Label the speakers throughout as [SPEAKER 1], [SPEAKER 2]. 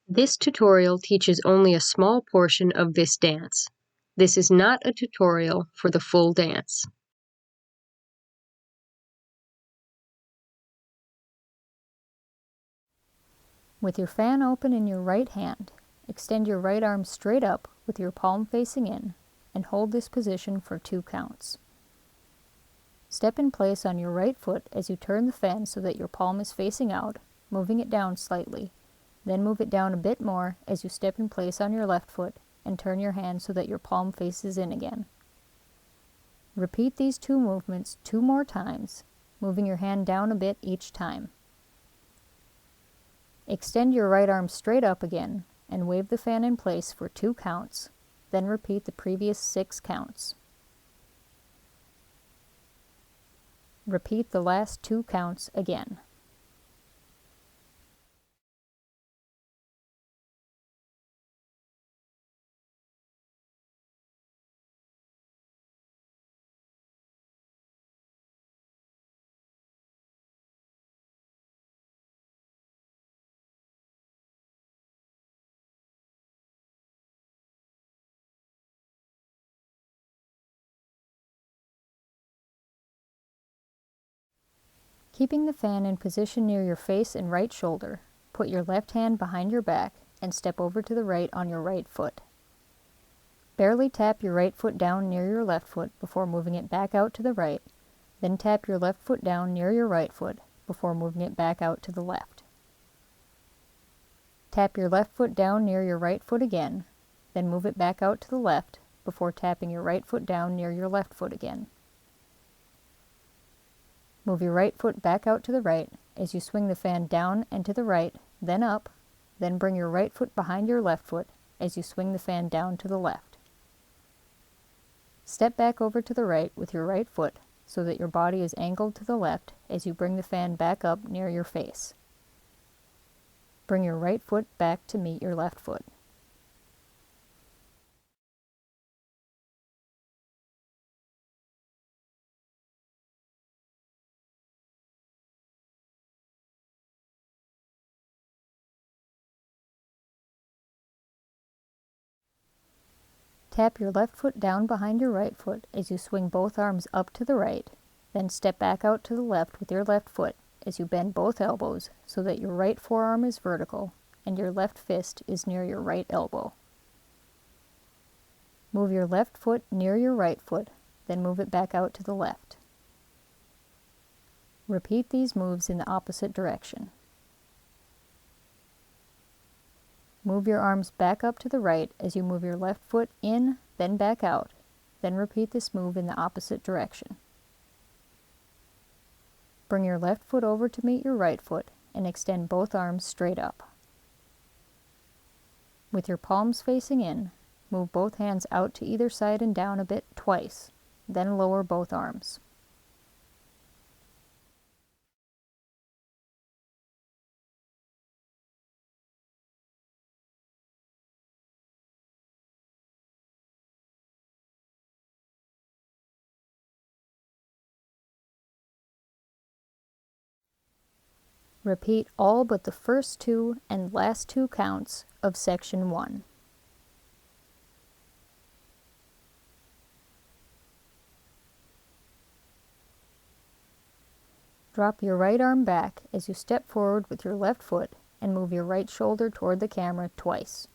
[SPEAKER 1] This tutorial teaches only a small portion of this dance. This is not a tutorial for the full dance.
[SPEAKER 2] With your fan open in your right hand, extend your right arm straight up with your palm facing in and hold this position for 2 counts. Step in place on your right foot as you turn the fan so that your palm is facing out, moving it down slightly. Then move it down a bit more as you step in place on your left foot and turn your hand so that your palm faces in again. Repeat these 2 movements 2 more times, moving your hand down a bit each time. Extend your right arm straight up again and wave the fan in place for 2 counts, then repeat the previous 6 counts. Repeat the last 2 counts again. Keeping the fan in position near your face and right shoulder, put your left hand behind your back and step over to the right on your right foot. Barely tap your right foot down near your left foot before moving it back out to the right, then tap your left foot down near your right foot before moving it back out to the left. Tap your left foot down near your right foot again, then move it back out to the left before tapping your right foot down near your left foot again. Move your right foot back out to the right as you swing the fan down and to the right, then up, then bring your right foot behind your left foot as you swing the fan down to the left. Step back over to the right with your right foot so that your body is angled to the left as you bring the fan back up near your face. Bring your right foot back to meet your left foot. Tap your left foot down behind your right foot as you swing both arms up to the right, then step back out to the left with your left foot as you bend both elbows so that your right forearm is vertical and your left fist is near your right elbow. Move your left foot near your right foot, then move it back out to the left. Repeat these moves in the opposite direction. Move your arms back up to the right as you move your left foot in, then back out. Then repeat this move in the opposite direction. Bring your left foot over to meet your right foot and extend both arms straight up. With your palms facing in, move both hands out to either side and down a bit twice, then lower both arms. Repeat all but the first 2 and last 2 counts of section 1. Drop your right arm back as you step forward with your left foot and move your right shoulder toward the camera twice.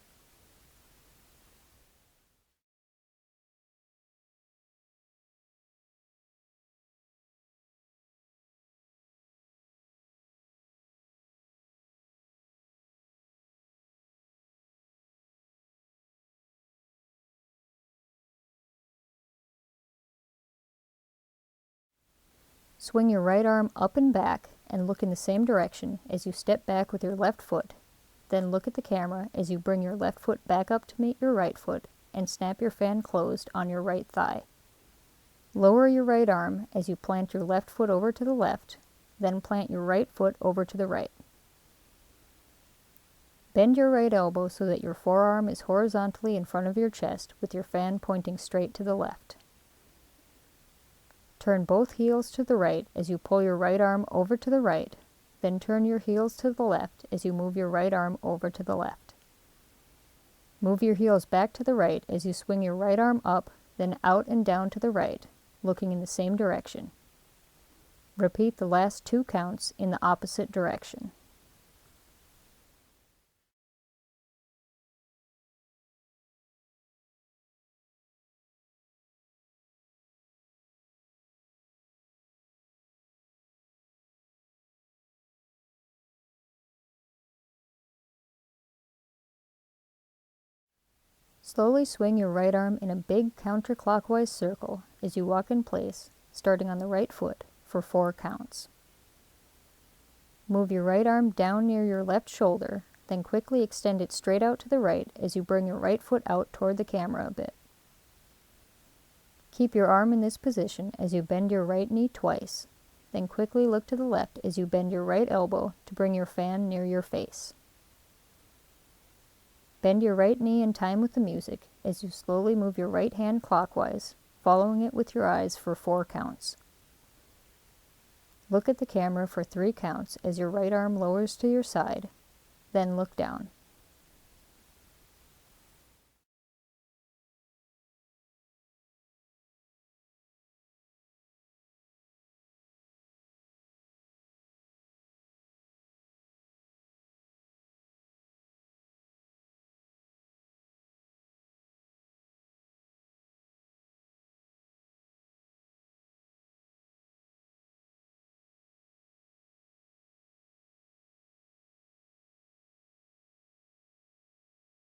[SPEAKER 2] Swing your right arm up and back and look in the same direction as you step back with your left foot. Then look at the camera as you bring your left foot back up to meet your right foot and snap your fan closed on your right thigh. Lower your right arm as you plant your left foot over to the left, then plant your right foot over to the right. Bend your right elbow so that your forearm is horizontally in front of your chest with your fan pointing straight to the left. Turn both heels to the right as you pull your right arm over to the right, then turn your heels to the left as you move your right arm over to the left. Move your heels back to the right as you swing your right arm up, then out and down to the right, looking in the same direction. Repeat the last 2 counts in the opposite direction. Slowly swing your right arm in a big counterclockwise circle as you walk in place, starting on the right foot, for 4 counts. Move your right arm down near your left shoulder, then quickly extend it straight out to the right as you bring your right foot out toward the camera a bit. Keep your arm in this position as you bend your right knee twice, then quickly look to the left as you bend your right elbow to bring your fan near your face. Bend your right knee in time with the music as you slowly move your right hand clockwise, following it with your eyes for 4 counts. Look at the camera for 3 counts as your right arm lowers to your side, then look down.